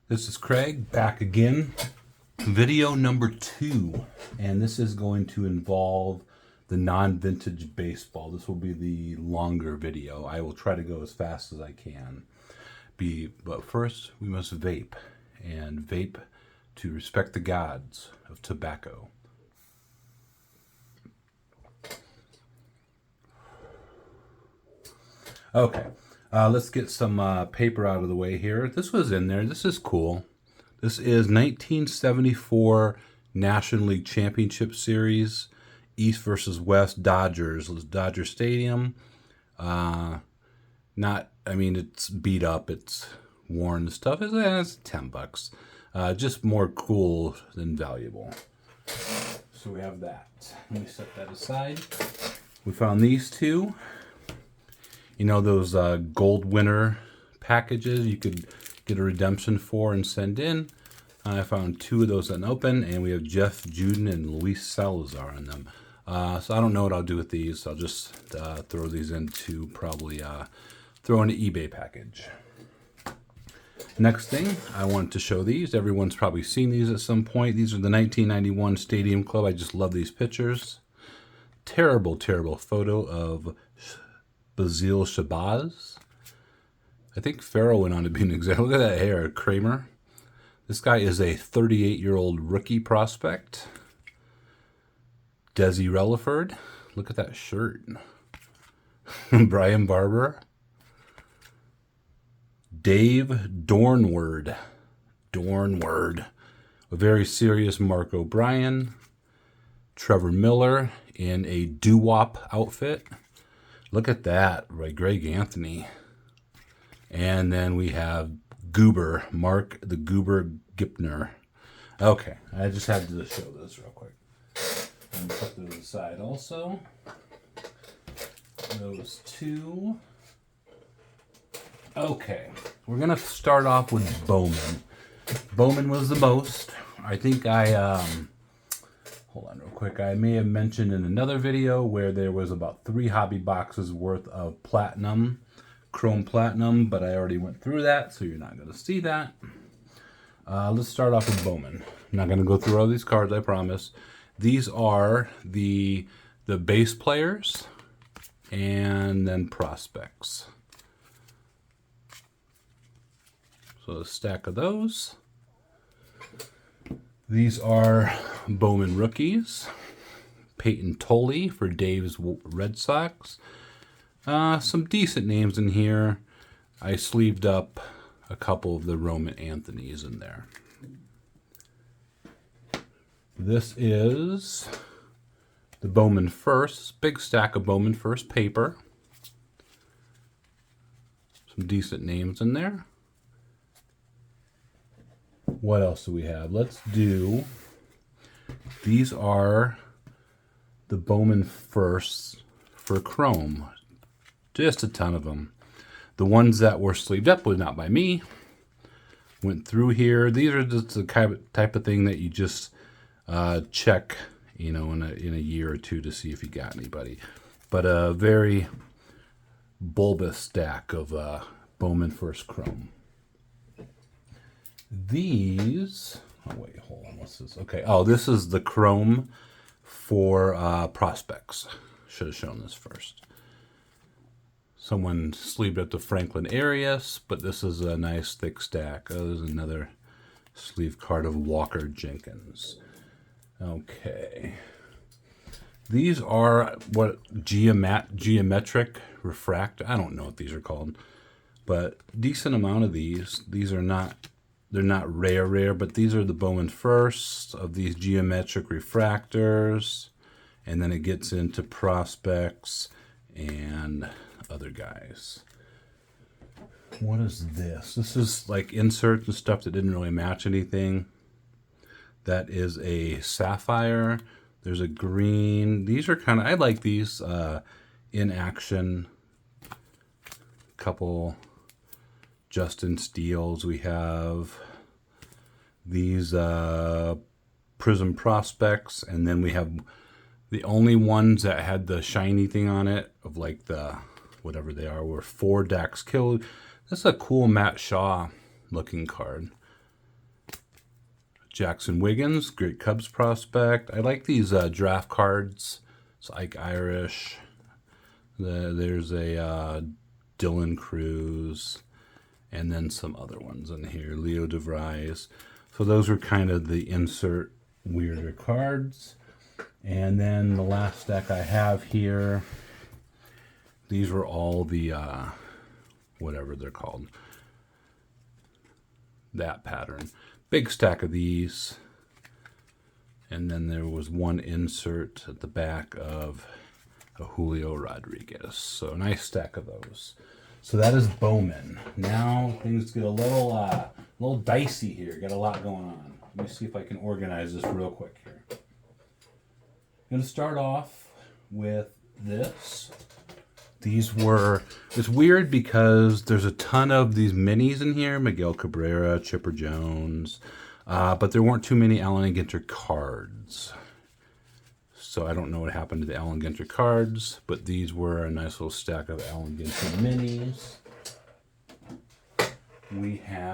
This is Craig back again. Video number 2, and this is going to involve the non-vintage baseball. This will be the longer video. I will try to go as fast as I can. But first, we must vape, and vape to respect the gods of tobacco. Okay, let's get some paper out of the way here. This was in there. This is cool. This is 1974 National League Championship Series, East versus West Dodgers. It was Dodger Stadium. It's beat up. It's worn and stuff. It's $10. Just more cool than valuable. So we have that. Let me set that aside. We found these two. You know those gold winner packages you could get a redemption for and send in? I found 2 of those unopened, and we have Jeff Juden and Luis Salazar in them. So I don't know what I'll do with these. I'll just throw these into probably throw in an eBay package. Next thing, I wanted to show these. Everyone's probably seen these at some point. These are the 1991 Stadium Club. I just love these pictures. Terrible, terrible photo of Basil Shabazz. I think Farrell went on to be an example. Look at that hair, Kramer. This guy is a 38-year-old rookie prospect. Desi Relaford. Look at that shirt. Brian Barber. Dave Dornward. A very serious Mark O'Brien. Trevor Miller in a doo-wop outfit. Look at that, by Greg Anthony. And then we have Goober, Mark the Goober Gipner. Okay, I just had to show this real quick. And put those aside also. Those 2. Okay, we're going to start off with Bowman. Bowman was the most. I think hold on real quick. I may have mentioned in another video where there was about 3 hobby boxes worth of platinum, chrome platinum, but I already went through that, so you're not going to see that. Let's start off with Bowman. I'm not going to go through all these cards, I promise. These are the base players and then prospects. So a stack of those. These are Bowman rookies. Peyton Tolley for Dave's Red Sox. Some decent names in here. I sleeved up a couple of the Roman Anthony's in there. This is the Bowman First. Big stack of Bowman First paper. Some decent names in there. What else do we have? Let's do, these are the Bowman Firsts for Chrome. Just a ton of them. The ones that were sleeved up was not by me. Went through here. These are just the type of thing that you just check, in a year or 2 to see if you got anybody. But a very bulbous stack of Bowman First Chrome. These, hold on, what's this? Okay, this is the Chrome for prospects. Should have shown this first. Someone sleeved up the Franklin Arias, but this is a nice thick stack. There's another sleeve card of Walker Jenkins. Okay. These are what geometric refract. I don't know what these are called, but decent amount of these. These are not. They're not rare, but these are the Bowman Firsts of these geometric refractors. And then it gets into prospects and other guys. What is this? This is like inserts and stuff that didn't really match anything. That is a sapphire. There's a green. These are kind of, I like these in action. Couple Justin Steels. We have these Prism Prospects, and then we have the only ones that had the shiny thing on it of like the whatever they are were 4 Dax Kill. This is a cool Matt Shaw looking card. Jackson Wiggins, great Cubs prospect. I like these draft cards. It's Ike Irish. There's a Dylan Cruz, and then some other ones in here. Leo DeVries. So those are kind of the insert weirder cards. And then the last stack I have here, these were all the, whatever they're called, that pattern. Big stack of these. And then there was one insert at the back of a Julio Rodriguez. So a nice stack of those. So that is Bowman. Now things get a little dicey here. Got a lot going on. Let me see if I can organize this real quick here. I'm going to start off with this. It's weird because there's a ton of these minis in here. Miguel Cabrera, Chipper Jones. But there weren't too many Allen and Ginter cards. So I don't know what happened to the Allen Ginter cards. But these were a nice little stack of Allen Ginter minis.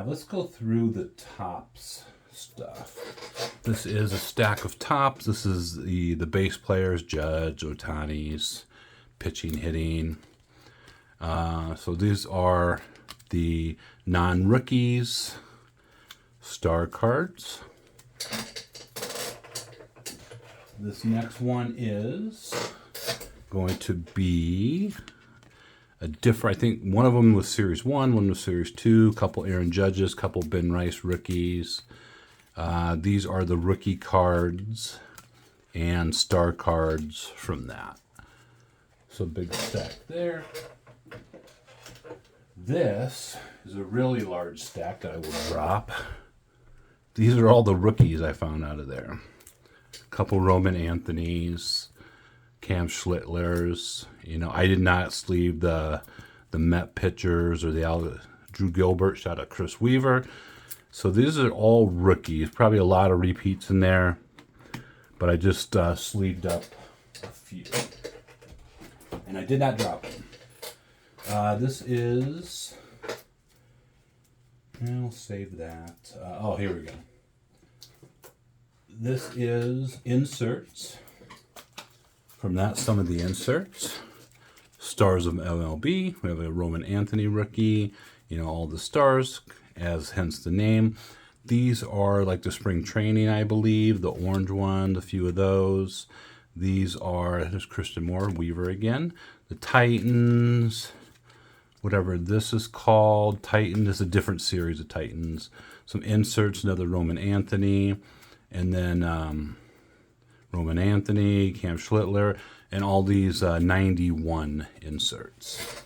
Let's go through the Topps stuff. This is a stack of Topps. This is the base players, Judge, Ohtani's, pitching, hitting. So these are the non-rookies, star cards. This next one is going to be a different, I think one of them was Series 1, one was Series 2, a couple Aaron Judges, couple Ben Rice rookies. These are the rookie cards and star cards from that. So big stack there. This is a really large stack that I will drop. These are all the rookies I found out of there. A couple Roman Anthony's, Cam Schlittler's. You know, I did not sleeve the Met pitchers or the Drew Gilbert. Shout out Chris Weaver. So these are all rookies. Probably a lot of repeats in there, but I just sleeved up a few. And I did not drop them. This is, I'll save that. Oh, here we go. This is inserts. From that, some of the inserts. Stars of MLB. We have a Roman Anthony rookie. You know, all the stars, as hence the name. These are like the spring training, I believe. The orange one, a few of those. These are, there's Christian Moore, Weaver again. The Titans, whatever this is called. Titan is a different series of Titans. Some inserts, another Roman Anthony. And then Roman Anthony, Cam Schlittler, and all these 91 inserts.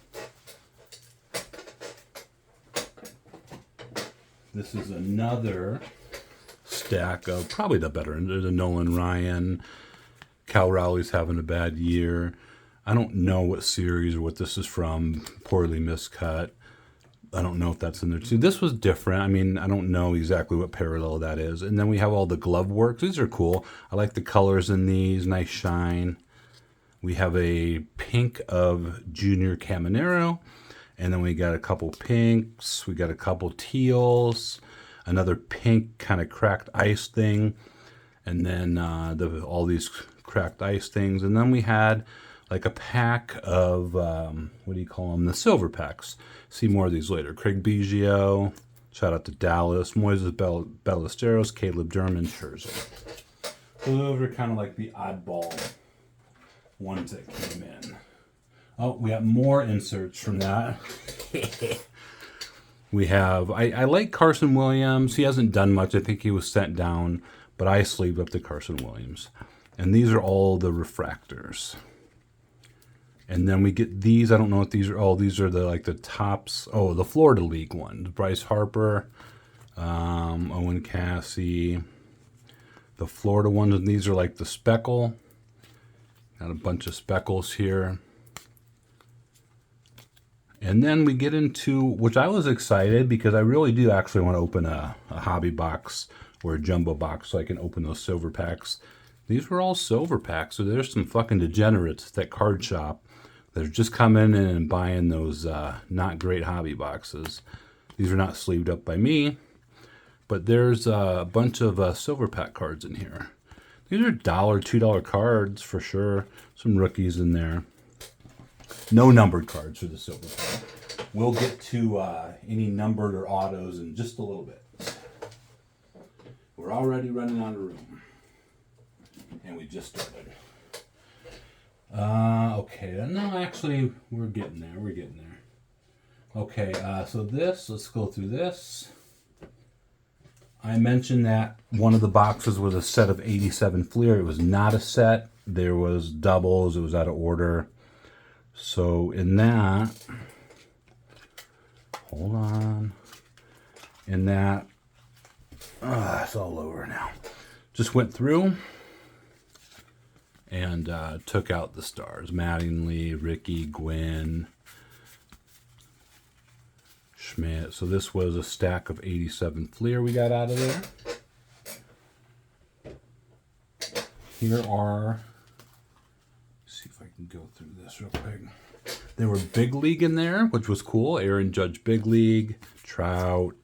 This is another stack of probably the better. There's a Nolan Ryan. Cal Rowley's having a bad year. I don't know what series or what this is from. Poorly miscut. I don't know if that's in there too. This was different. I mean, I don't know exactly what parallel that is. And then we have all the glove works. These are cool. I like the colors in these. Nice shine. We have a pink of Junior Caminero. And then we got a couple pinks. We got a couple teals. Another pink kind of cracked ice thing. And then all these cracked ice things. And then we had like a pack of, what do you call them? The silver packs. See more of these later. Craig Biggio. Shout out to Dallas. Moises Ballesteros, Caleb Derman, Scherzer. So those are kind of like the oddball ones that came in. Oh, we have more inserts from that. We have, I like Carson Williams. He hasn't done much. I think he was sent down, but I sleeved up the Carson Williams. And these are all the refractors. And then we get these. I don't know what these are. Oh, these are the Topps. Oh, the Florida League ones. Bryce Harper, Owen Cassie. The Florida ones, and these are like the speckle. Got a bunch of speckles here. And then we get into, which I was excited because I really do actually want to open a hobby box or a jumbo box so I can open those silver packs. These were all silver packs, so there's some fucking degenerates at that card shop that are just coming in and buying those not great hobby boxes. These are not sleeved up by me, But there's a bunch of silver pack cards in here. These are $1, $2 cards for sure. Some rookies in there. No numbered cards for the silver pack. We'll get to any numbered or autos in just a little bit. We're already running out of room. And we just started. Okay, no, actually, we're getting there. We're getting there. Okay, so this, let's go through this. I mentioned that one of the boxes was a set of 87 Fleer. It was not a set. There was doubles. It was out of order. So in that, hold on. In that, it's all over now. Just went through and took out the stars. Mattingly, Ricky, Gwynn, Schmidt. So this was a stack of 87 Fleer we got out of there. Here are, let's see if I can go through this real quick. There were Big League in there, which was cool. Aaron Judge Big League, Trout,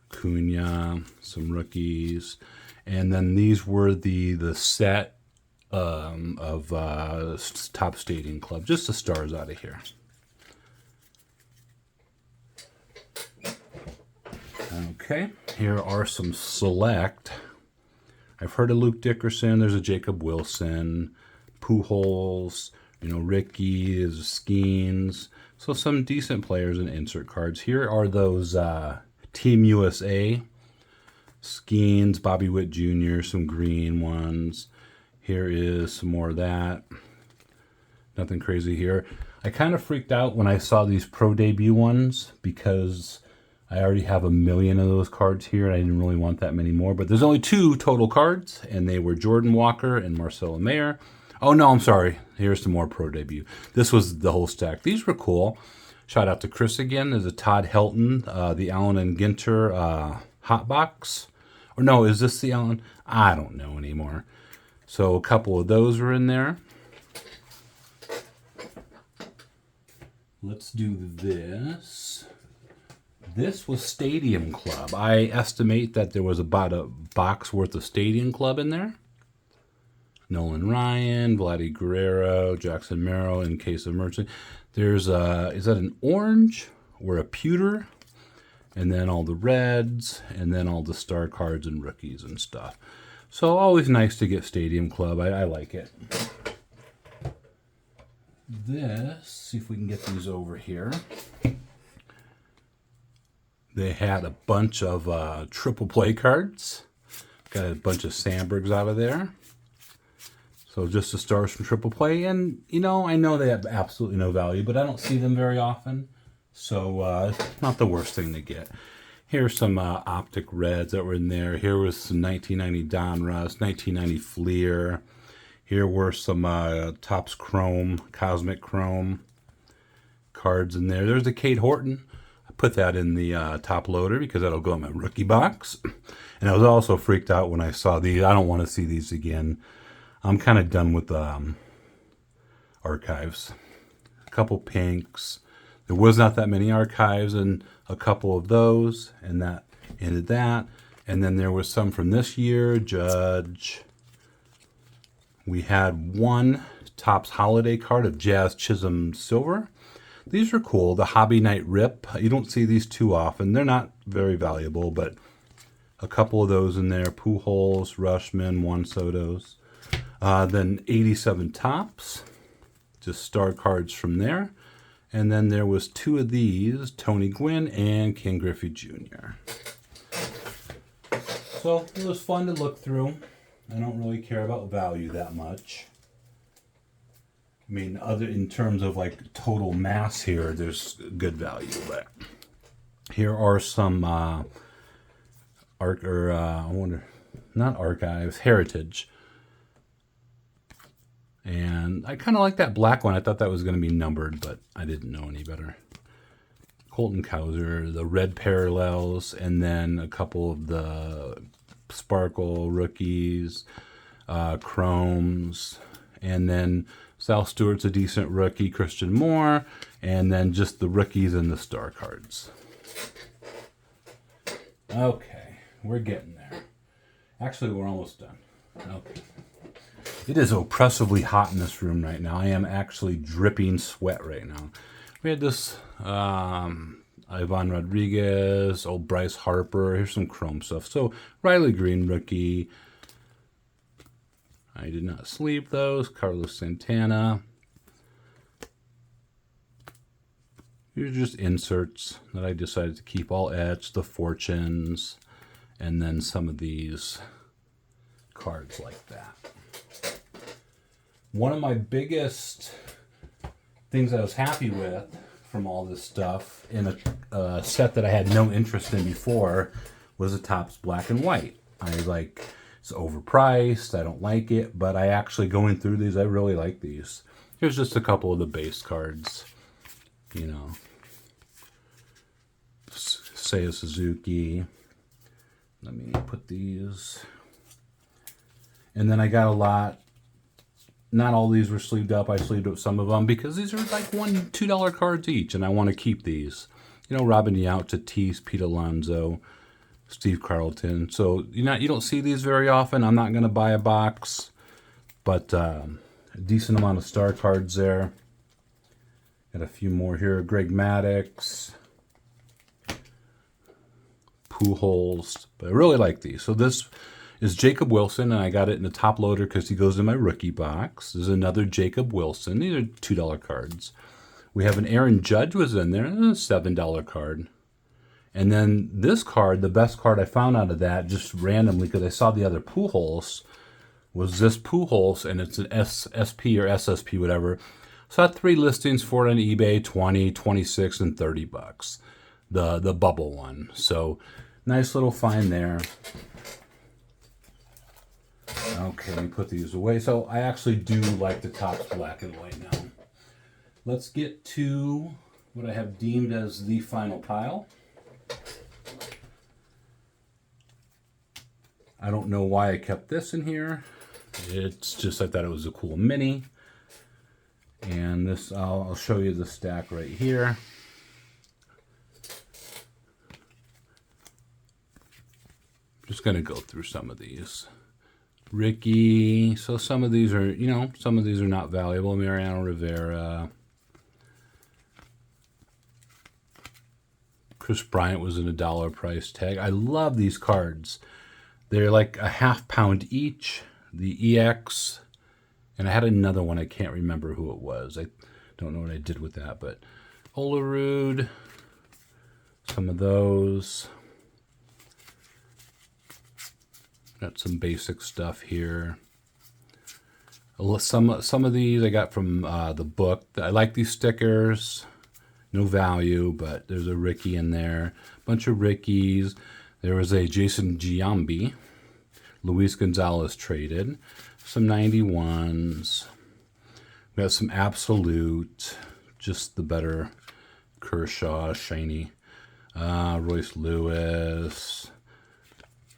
Cunha, some rookies. And then these were the set of Top Stadium Club. Just the stars out of here. Okay, here are some select. I've heard of Luke Dickerson. There's a Jacob Wilson, Pujols, Ricky, there's Skeens. So some decent players and insert cards. Here are those Team USA, Skeens, Bobby Witt Jr., some green ones. Here is some more of that. Nothing crazy here. I kind of freaked out when I saw these pro debut ones because I already have 1 million of those cards here, and I didn't really want that many more. But there's only 2 total cards, and they were Jordan Walker and Marcelo Mayer. Oh, no, I'm sorry. Here's some more pro debut. This was the whole stack. These were cool. Shout out to Chris again. There's a Todd Helton, the Allen and Ginter hot box. Or no, is this the Allen? I don't know anymore. So a couple of those were in there. Let's do this. This was Stadium Club. I estimate that there was about a box worth of Stadium Club in there. Nolan Ryan, Vladdy Guerrero, Jackson Merrill in case of emergency. There's is that an orange or a pewter? And then all the reds, and then all the star cards and rookies and stuff. So always nice to get Stadium Club. I like it. This, see if we can get these over here. They had a bunch of triple play cards. Got a bunch of Sandbergs out of there. So just the stars from triple play. And, I know they have absolutely no value, but I don't see them very often. So it's not the worst thing to get. Here's some optic reds that were in there. Here was some 1990 Donruss, 1990 Fleer. Here were some Topps Chrome, Cosmic Chrome cards in there. There's the Cade Horton. I put that in the top loader because that'll go in my rookie box. And I was also freaked out when I saw these. I don't want to see these again. I'm kind of done with archives. A couple pinks. There was not that many archives, and a couple of those, and that ended that. And then there was some from this year, Judge. We had one Topps Holiday card of Jazz Chisholm Silver. These are cool. The Hobby Night Rip. You don't see these too often. They're not very valuable, but a couple of those in there. Pujols, Rushman, Juan Soto's. Then 87 Topps. Just star cards from there. And then there was 2 of these, Tony Gwynn and Ken Griffey Jr. So it was fun to look through. I don't really care about value that much. I mean, other in terms of like total mass here, there's good value. But here are some Heritage. And I kind of like that black one. I thought that was going to be numbered, but I didn't know any better. Colton Cowser, the red parallels, and then a couple of the Sparkle rookies, Chromes, and then Sal Stewart's a decent rookie, Christian Moore, and then just the rookies and the star cards. Okay, We're getting there. Actually, we're almost done. Okay. It is oppressively hot in this room right now. I am actually dripping sweat right now. We had this Ivan Rodriguez, old Bryce Harper. Here's some chrome stuff. So Riley Green, rookie. I did not sleep those. Carlos Santana. Here's just inserts that I decided to keep all etched, the fortunes, and then some of these cards like that. One of my biggest things I was happy with from all this stuff in a set that I had no interest in before was the Topps Black and White. It's overpriced, I don't like it, but I actually, going through these, I really like these. Here's just a couple of the base cards, you know. Seiya Suzuki. Let me put these. And then I got a lot. Not all these were sleeved up. I sleeved up some of them because these are like $1, $2 cards each, and I want to keep these. You know, Robin Yount, Tatis, Pete Alonso, Steve Carlton. So you don't see these very often. I'm not going to buy a box, but a decent amount of star cards there. Got a few more here. Greg Maddux, Pujols, but I really like these. So this is Jacob Wilson, and I got it in the top loader because he goes in my rookie box. There's another Jacob Wilson. These are $2 cards. We have an Aaron Judge was in there, and a $7 card. And then this card, the best card I found out of that, just randomly, because I saw the other Pujols, was this Pujols, and it's an SP or SSP, whatever. So I had 3 listings for it on eBay, 20, 26, and $30. The bubble one. So nice little find there. Okay, let me put these away. So I actually do like the Topps Black and White now. Let's get to what I have deemed as the final pile. I don't know why I kept this in here. It's just I thought it was a cool mini. And this, I'll show you the stack right here. Just going to go through some of these. Ricky. So some of these are, some of these are not valuable. Mariano Rivera. Chris Bryant was in a $1 price tag. I love these cards. They're like a ½ each. The EX. And I had another one. I can't remember who it was. I don't know what I did with that. But Olerud. Some of those. Got some basic stuff here. Some of these I got from the book. I like these stickers. No value, but there's a Ricky in there. Bunch of Rickies. There was a Jason Giambi. Luis Gonzalez traded. Some 91s. We got some Absolute. Just the better Kershaw, shiny. Royce Lewis.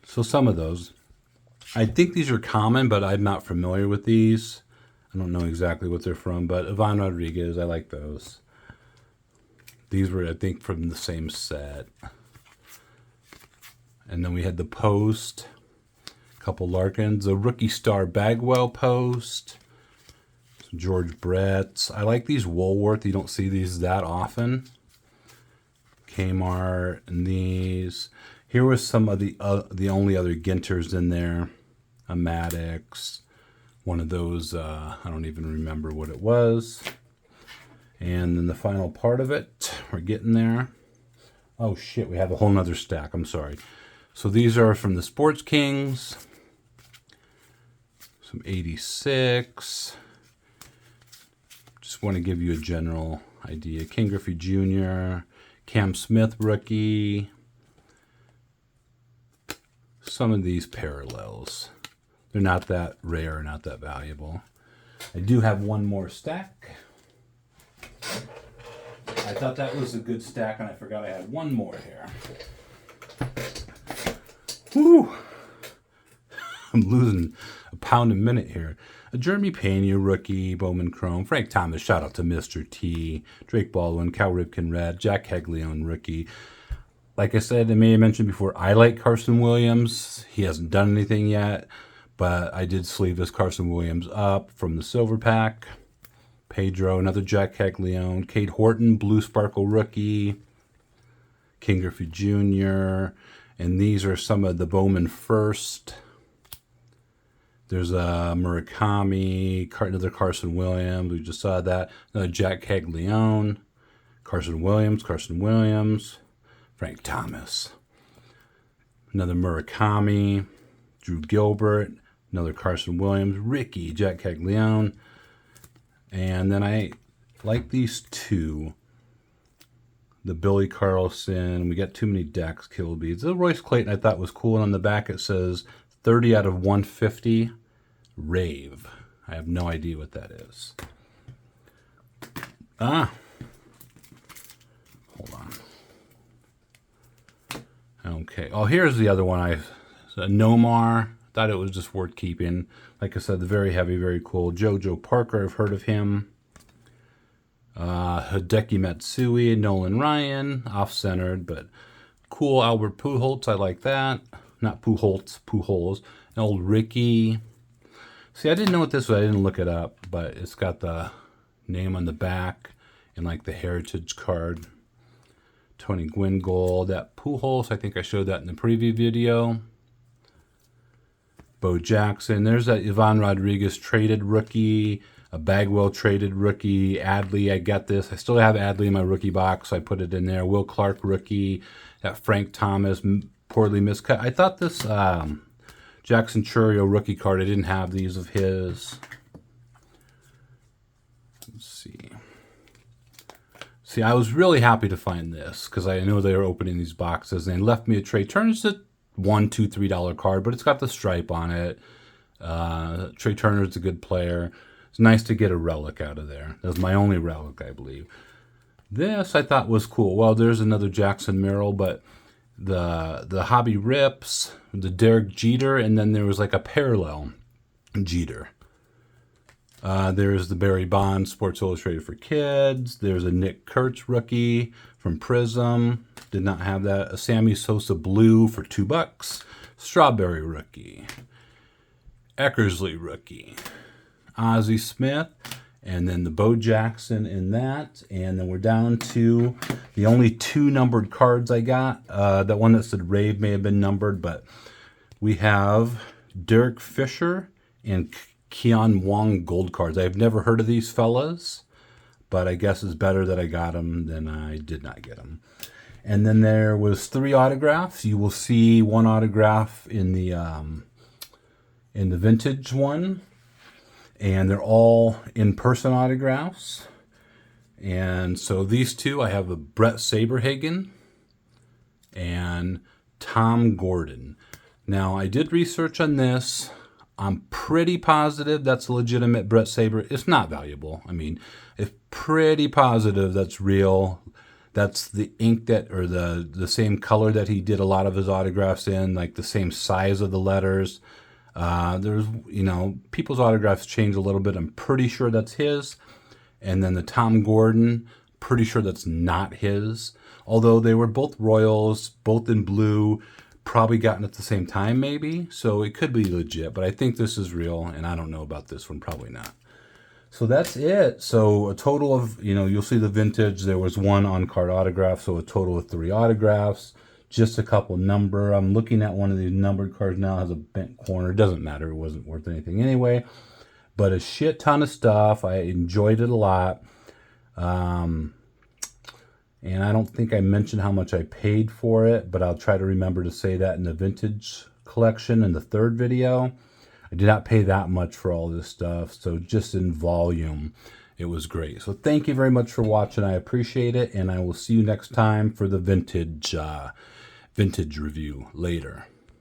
So some of those. I think these are common, but I'm not familiar with these. I don't know exactly what they're from, but Ivan Rodriguez, I like those. These were, I think, from the same set. And then we had the Post, a couple Larkins, a Rookie Star Bagwell Post, some George Brett's. I like these Woolworth. You don't see these that often. Kmart and these. Here was some of the only other Ginters in there. A Maddox, one of those, I don't even remember what it was. And then the final part of it, we're getting there. Oh shit, we have a whole nother stack, I'm sorry. So these are from the Sports Kings. Some 86. Just want to give you a general idea. King Griffey Jr., Cam Smith rookie. Some of these parallels. They're not that rare, not that valuable. I do have one more stack. I thought that was a good stack, and I forgot I had one more here. Woo! I'm losing a pound a minute here. A Jeremy Pena rookie, Bowman Chrome, Frank Thomas, shout out to Mr. T, Drake Baldwin, Cal Ripken Red, Jack Caglione rookie. Like I said, I may have mentioned before, I like Carson Williams. He hasn't done anything yet, but I did sleeve this Carson Williams up from the silver pack. Pedro, another Jack Caglione. Cade Horton, Blue Sparkle rookie. King Griffey Jr. And these are some of the Bowman first. There's a Murakami, another Carson Williams. We just saw that. Another Jack Caglione. Carson Williams. Frank Thomas. Another Murakami. Drew Gilbert. Another Carson Williams. Ricky, Jack Caglione. And then I like these two. The Billy Carlson. We got too many decks, Kill Beads. The Royce Clayton I thought was cool. And on the back it says 30 out of 150. Rave. I have no idea what that is. Hold on. Okay. Oh, here's the other one. A Nomar. Thought it was just worth keeping. Like I said, the very heavy, very cool. Jojo Parker, I've heard of him. Hideki Matsui, Nolan Ryan, off-centered, but cool. Albert Pujols, I like that. Not Pujols, Pujols. An old Ricky. See, I didn't know what this was. I didn't look it up, but it's got the name on the back and like the heritage card. Tony Gwynn Gold. That Pujols, I think I showed that in the preview video. Bo Jackson. There's that Ivan Rodriguez traded rookie. A Bagwell traded rookie. Adley, I got this. I still have Adley in my rookie box, so I put it in there. Will Clark rookie. That Frank Thomas, poorly miscut. I thought this Jackson Chourio rookie card, I didn't have these of his. Let's see. See, I was really happy to find this because I know they were opening these boxes and they left me a Trey Turner's a $1, $2, $3 card, but it's got the stripe on it. Trey Turner's a good player. It's nice to get a relic out of there. That was my only relic, I believe. This I thought was cool. Well, there's another Jackson Merrill, but the Hobby Rips, the Derek Jeter, and then there was like a parallel Jeter. There's the Barry Bonds Sports Illustrated for Kids. There's a Nick Kurtz rookie from Prism. Did not have that. A Sammy Sosa Blue for $2. Strawberry rookie. Eckersley rookie. Ozzie Smith. And then the Bo Jackson in that. And then we're down to the only 2 numbered cards I got. That one that said Rave may have been numbered, but we have Derek Fisher and Keon Wong gold cards. I've never heard of these fellas, but I guess it's better that I got them than I did not get them. And then there was 3 autographs. You will see 1 autograph in the vintage one, and they're all in-person autographs. And so these 2, I have a Brett Saberhagen and Tom Gordon. Now, I did research on this. I'm pretty positive that's a legitimate Brett Saber. It's not valuable. I mean, it's pretty positive that's real. That's the ink that, or the same color that he did a lot of his autographs in, like the same size of the letters. There's, people's autographs change a little bit. I'm pretty sure that's his. And then the Tom Gordon, pretty sure that's not his. Although they were both Royals, both in blue, probably gotten at the same time maybe. So it could be legit, but I think this is real. And I don't know about this one, probably not. So that's it. So a total of, you'll see the vintage. There was 1 on-card autograph, so a total of 3 autographs. Just a couple number. I'm looking at one of these numbered cards now. It has a bent corner. It doesn't matter. It wasn't worth anything anyway. But a shit ton of stuff. I enjoyed it a lot. And I don't think I mentioned how much I paid for it, but I'll try to remember to say that in the vintage collection in the 3rd video. I did not pay that much for all this stuff, so just in volume, it was great. So thank you very much for watching. I appreciate it, and I will see you next time for the vintage review later.